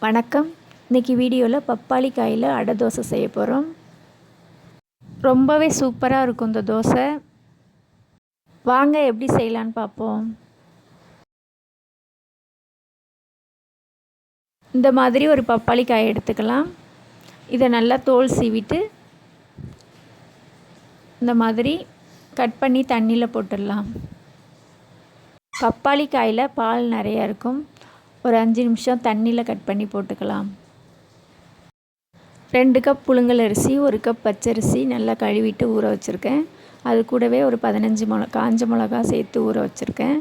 வணக்கம். இன்றைக்கி வீடியோவில் பப்பாளி காயில் அடை தோசை செய்ய போகிறோம். ரொம்பவே சூப்பராக இருக்கும் இந்த தோசை. வாங்க எப்படி செய்யலான்னு பார்ப்போம். இந்த மாதிரி ஒரு பப்பாளி காயை எடுத்துக்கலாம். இதை நல்லா தோல் சீவிட்டு இந்த மாதிரி கட் பண்ணி தண்ணியில் போட்டுடலாம். பப்பாளி காயில் பால் நிறையா இருக்கும். ஒரு 5 நிமிஷம் தண்ணியில் கட் பண்ணி போட்டுக்கலாம். 2 கப் புழுங்கல் அரிசி, 1 கப் பச்சரிசி நல்லா கழுவிட்டு ஊற வச்சுருக்கேன். அது கூடவே ஒரு 15 காஞ்ச மிளகா சேர்த்து ஊற வச்சுருக்கேன்.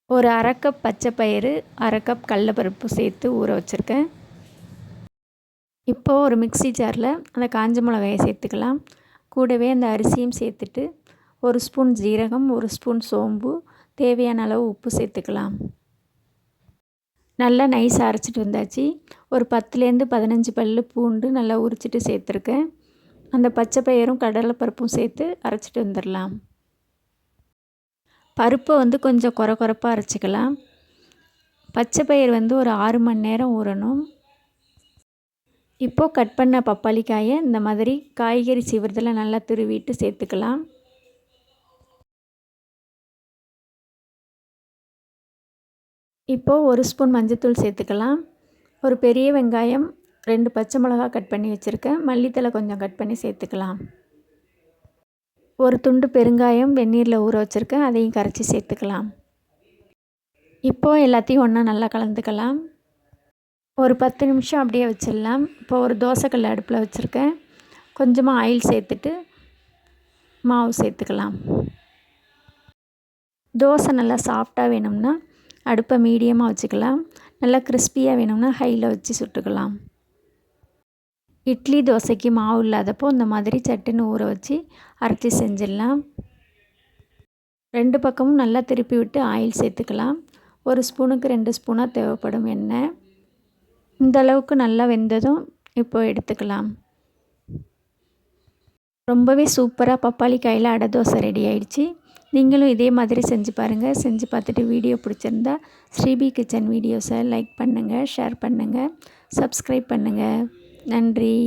ஒரு அரை கப் பச்சை பயிறு, அரை கப் கடலைப்பருப்பு சேர்த்து ஊற வச்சுருக்கேன். இப்போது ஒரு மிக்ஸி ஜாரில் அந்த காஞ்ச மிளகாயை சேர்த்துக்கலாம். கூடவே அந்த அரிசியும் சேர்த்துட்டு 1 ஸ்பூன் ஜீரகம், 1 ஸ்பூன் சோம்பு, தேவையான அளவு உப்பு சேர்த்துக்கலாம். நல்லா நைஸாக அரைச்சிட்டு வந்தாச்சு. ஒரு 10லேருந்து 15 பல் பூண்டு நல்லா உரிச்சிட்டு சேர்த்துருக்கேன். அந்த பச்சை பயிரும் கடலைப்பருப்பும் சேர்த்து அரைச்சிட்டு வந்துடலாம். பருப்பை கொஞ்சம் கொரப்பாக அரைச்சிக்கலாம். பச்சை பயிர் ஒரு 6 மணி நேரம் ஊறணும். இப்போது கட் பண்ண பப்பாளி காயை இந்த மாதிரி காய்கறி சீவுறதில் நல்லா துருவிட்டு சேர்த்துக்கலாம். இப்போது 1 ஸ்பூன் மஞ்சள்தூள் சேர்த்துக்கலாம். ஒரு பெரிய வெங்காயம், 2 பச்சை மிளகா கட் பண்ணி வச்சுருக்கேன். மல்லித்தலை கொஞ்சம் கட் பண்ணி சேர்த்துக்கலாம். ஒரு துண்டு பெருங்காயம் வெந்நீரில் ஊற வச்சுருக்கேன். அதையும் கரைச்சி சேர்த்துக்கலாம். இப்போது எல்லாத்தையும் ஒன்றா நல்லா கலந்துக்கலாம். ஒரு 10 நிமிஷம் அப்படியே வச்சிடலாம். இப்போது ஒரு தோசைக்கல் அடுப்பில் வச்சுருக்கேன். கொஞ்சமாக ஆயில் சேர்த்துட்டு மாவு சேர்த்துக்கலாம். தோசை நல்லா சாஃப்டாக வேணும்னா அடுப்பை மீடியமாக வச்சுக்கலாம். நல்லா கிறிஸ்பியாக வேணும்னா ஹையில் வச்சு சுட்டுக்கலாம். இட்லி தோசைக்கு மாவு இல்லாதப்போ இந்த மாதிரி சட்டுன்னு ஊற வச்சு அரைச்சி செஞ்சிடலாம். 2 பக்கமும் நல்லா திருப்பி விட்டு ஆயில் சேர்த்துக்கலாம். 1 ஸ்பூனுக்கு 2 ஸ்பூனாக தேவைப்படும் எண்ணெய். இந்த அளவுக்கு நல்லா வெந்ததும் இப்போ எடுத்துக்கலாம். ரொம்பவே சூப்பராக பப்பாளி காயில் அடை தோசை ரெடி ஆயிடுச்சு. நீங்களும் இதே மாதிரி செஞ்சு பாருங்கள். செஞ்சு பார்த்துட்டு வீடியோ பிடிச்சிருந்தா ஸ்ரீபி கிச்சன் வீடியோஸை லைக் பண்ணுங்கள், ஷேர் பண்ணுங்கள், சப்ஸ்கிரைப் பண்ணுங்கள். நன்றி.